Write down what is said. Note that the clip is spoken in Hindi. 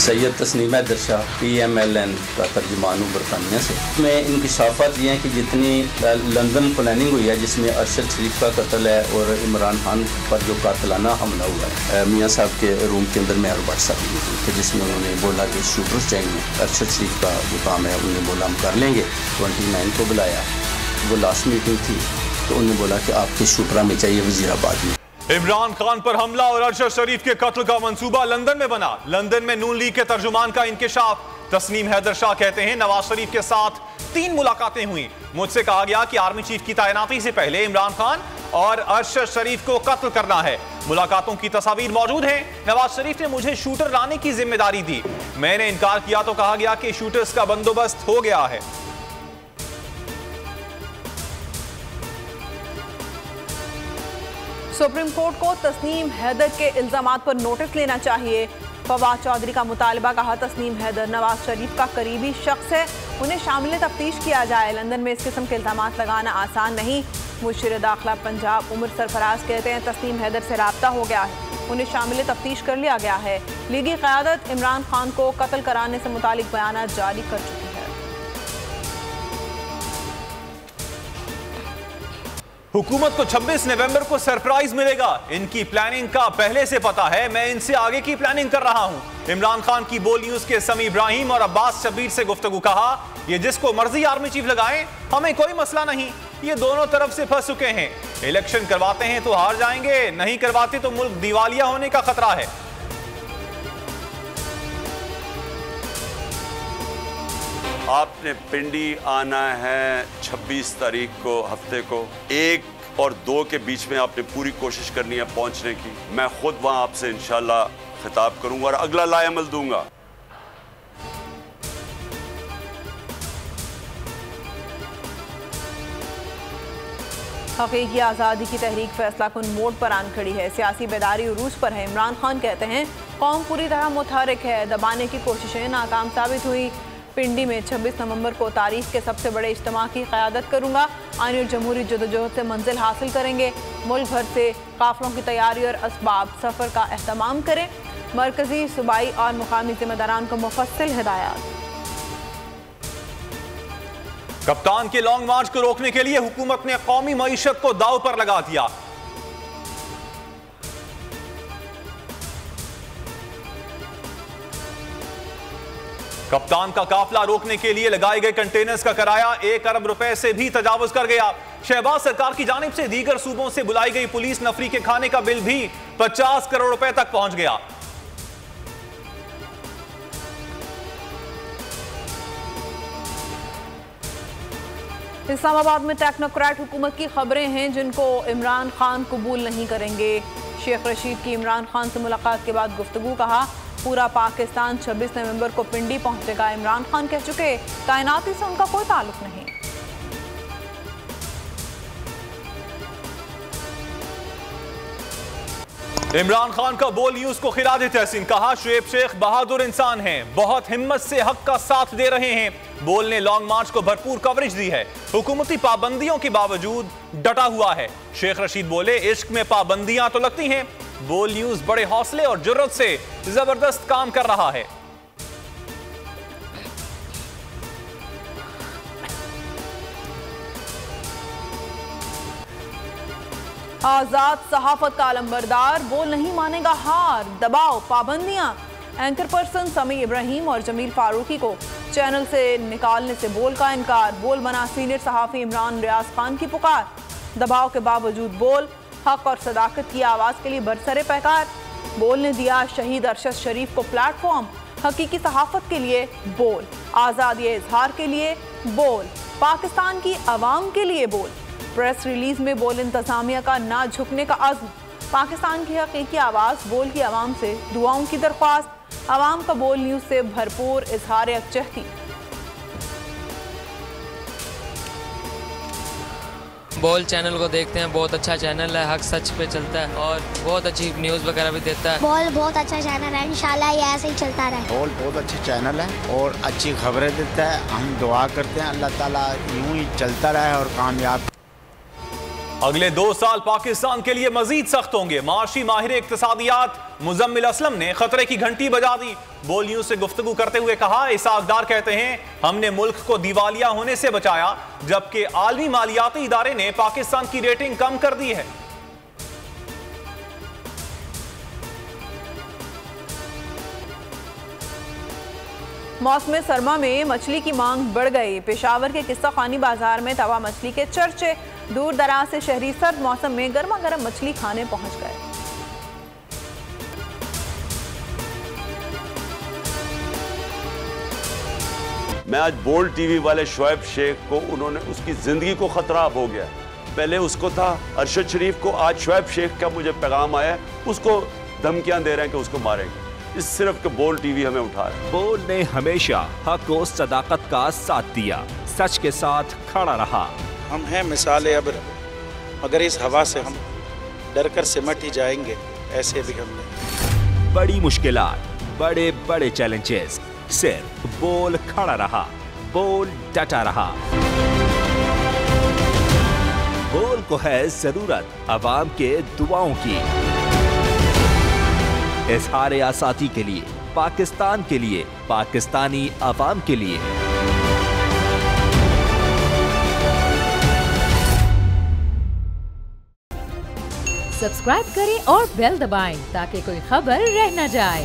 सैयद तस्नीम हैदर शाह PMLN का तर्जुमान बरतानिया से। मैं इंकशाफात ये हैं कि जितनी लंदन प्लानिंग हुई है जिसमें अरशद शरीफ का कत्ल है और इमरान खान पर जो कातलाना हमला हुआ है मियाँ साहब के रूम के अंदर मैं और भट्ट साहब थे, जिसमें उन्होंने बोला कि शूटर्स चाहिए। अरशद शरीफ का जो काम है उन्होंने बोला हम कर लेंगे। 29 को बुलाया, वो लास्ट मीटिंग थी, तो उन्होंने बोला कि आपके शूटरा में चाहिए वजीराबाद में। इमरान खान पर हमला और अरशद शरीफ के कत्ल का मंसूबा लंदन में बना। लंदन में नून लीग के तर्जुमान का इंकशाफ। तस्नीम हैदर शाह कहते हैं नवाज शरीफ के साथ 3 मुलाकातें हुई। मुझसे कहा गया कि आर्मी चीफ की तैनाती से पहले इमरान खान और अरशद शरीफ को कत्ल करना है। मुलाकातों की तस्वीर मौजूद है। नवाज शरीफ ने मुझे शूटर लाने की जिम्मेदारी दी, मैंने इनकार किया तो कहा गया कि शूटर्स का बंदोबस्त हो गया है। सुप्रीम कोर्ट को तस्नीम हैदर के इल्जामात पर नोटिस लेना चाहिए। फवाद चौधरी का मुतालबा। कहा तस्नीम हैदर नवाज शरीफ का करीबी शख्स है, उन्हें शामिल तफ्तीश किया जाए। लंदन में इस किस्म के इल्जामात लगाना आसान नहीं। मुशीर दाखिला पंजाब उमर सरफराज कहते हैं तस्नीम हैदर से राब्ता हो गया है, उन्हें शामिल तफ्तीश कर लिया गया है। लीगी क़यादत इमरान खान को कत्ल कराने से मुतालिक बयान जारी कर चुकी है। हुकूमत को 26 नवंबर को सरप्राइज मिलेगा। इनकी प्लानिंग का पहले से पता है, मैं इनसे आगे की प्लानिंग कर रहा हूं। इमरान खान की बोल न्यूज के समी इब्राहिम और अब्बास शब्बीर से गुफ्तगू। कहा ये जिसको मर्जी आर्मी चीफ लगाए, हमें कोई मसला नहीं, ये दोनों तरफ से फंस चुके हैं। इलेक्शन करवाते हैं तो हार जाएंगे, नहीं करवाते तो मुल्क दिवालिया होने का खतरा है। आपने पिंडी आना है 26 तारीख को, हफ्ते को 1 और 2 के बीच में आपने पूरी कोशिश करनी है पहुंचने की। मैं खुद वहां आपसे इंशाल्लाह खिताब करूंगा और अगला लाएमल दूंगा। हकीकी आज़ादी की तहरीक फैसला कुन मोड़ पर आन खड़ी है। सियासी बेदारी उरूज पर है। इमरान खान कहते हैं कौम पूरी तरह मुतहरिक है, दबाने की कोशिशें नाकाम साबित हुई। पिंडी में 26 नवंबर को तारीख के सबसे बड़े इज्तिमा की क़यादत करूंगा। आईनी और जमहूरी जदोजहद से मंजिल हासिल करेंगे। मुल्क भर से काफिलों की तैयारी और असबाब सफ़र का एहतमाम करें। मरकजी, सूबाई और मुकामी जिम्मेदारान को मुफस्सिल हिदायत। कप्तान के लॉन्ग मार्च को रोकने के लिए हुकूमत ने कौमी मईशत को दाव पर लगा दिया। कप्तान का काफिला रोकने के लिए लगाए गए कंटेनर्स का किराया 1 अरब रुपए से भी तजावुज कर गया। शहबाज सरकार की जानिब से दीगर सूबों से बुलाई गई पुलिस नफरी के खाने का बिल भी 50 करोड़ रुपए तक पहुंच गया। इस्लामाबाद में टेक्नोक्रेट हुकूमत की खबरें हैं जिनको इमरान खान कबूल नहीं करेंगे। शेख रशीद की इमरान खान से मुलाकात के बाद गुफ्तगू। कहा पूरा पाकिस्तान 26 नवंबर को पिंडी पहुंचेगा। इमरान खान कह चुके तैनाती से उनका कोई ताल्लुक नहीं। इमरान खान का बोल न्यूज को खिराज तहसीन। कहा शुएब शेख बहादुर इंसान हैं, बहुत हिम्मत से हक का साथ दे रहे हैं। बोल ने लॉन्ग मार्च को भरपूर कवरेज दी है, हुकूमती पाबंदियों के बावजूद डटा हुआ है। शेख रशीद बोले इश्क में पाबंदियां तो लगती हैं। बोल न्यूज बड़े हौसले और जुर्रत से जबरदस्त काम कर रहा है। आजाद सहाफत का अलंबरदार, बोल नहीं मानेगा हार, दबाव पाबंदियां। एंकर पर्सन समी इब्राहिम और जमील फारूकी को चैनल से निकालने से बोल का इनकार। बोल बना सीनियर सहाफी इमरान रियाज खान की पुकार। दबाव के बावजूद बोल हक और सदाकत की आवाज़ के लिए बरसरे पैकार। बोल ने दिया शहीद अरशद शरीफ को प्लेटफॉर्म। हकीकी सहाफत के लिए बोल, आज़ादी इजहार के लिए बोल, पाकिस्तान की आवाम के लिए बोल। प्रेस रिलीज में बोल इंतजामिया का ना झुकने का अज़्म। पाकिस्तान की हकीकी आवाज़ बोल की आवाम से दुआओं की दरख्वास्त। आवाम का बोल न्यूज़ से भरपूर इजहार यकजहती। बोल चैनल को देखते हैं, बहुत अच्छा चैनल है, हक सच पे चलता है और बहुत अच्छी न्यूज़ वगैरह भी देता है। बोल बहुत अच्छा चैनल है, इंशाल्लाह ये ऐसे ही चलता रहे। बोल बहुत अच्छा चैनल है और अच्छी खबरें देता है। हम दुआ करते हैं अल्लाह ताला यूं ही चलता रहे और कामयाब। अगले 2 साल पाकिस्तान के लिए मजीद सख्त होंगे। माशी माहिर इक्तिसादियात मुजम्मिल असलम ने खतरे की घंटी बजा दी। बोल न्यूज से गुफ्तगू करते हुए कहा, इसाकदार कहते हैं हमने मुल्क को दिवालिया होने से बचाया, जबकि आलमी मालियाती इदारे ने पाकिस्तान की रेटिंग कम कर दी है। मौसम सरमा में मछली की मांग बढ़ गई। पेशावर के किस्सा खानी बाजार में तवा मछली के चर्चे। दूर दराज से शहरी सर्द मौसम में गर्मा गर्म मछली खाने पहुंच गए। मैं आज बोल्ड टीवी वाले शोएब शेख को, उन्होंने उसकी जिंदगी को खतरा अब हो गया। पहले उसको था अरशद शरीफ को, आज शोएब शेख का मुझे पैगाम आया, उसको धमकियां दे रहे हैं कि उसको मारेंगे। इस सिर्फ के बोल्ड टीवी हमें उठा है। बोल्ड ने हमेशा हक और सदाकत का साथ दिया, सच के साथ खड़ा रहा। हम हैं मिसाले अब्र, मगर इस हवा से हम डर कर सिमट ही जाएंगे, ऐसे भी हम नहीं। बड़ी मुश्किलात, बड़े बड़े चैलेंजेस, सिर्फ बोल खड़ा रहा, बोल डटा रहा। बोल को है जरूरत अवाम के दुआओं की। इजहार आसाती के लिए, पाकिस्तान के लिए, पाकिस्तानी अवाम के लिए। सब्सक्राइब करें और बेल दबाएं ताकि कोई खबर रह न जाए।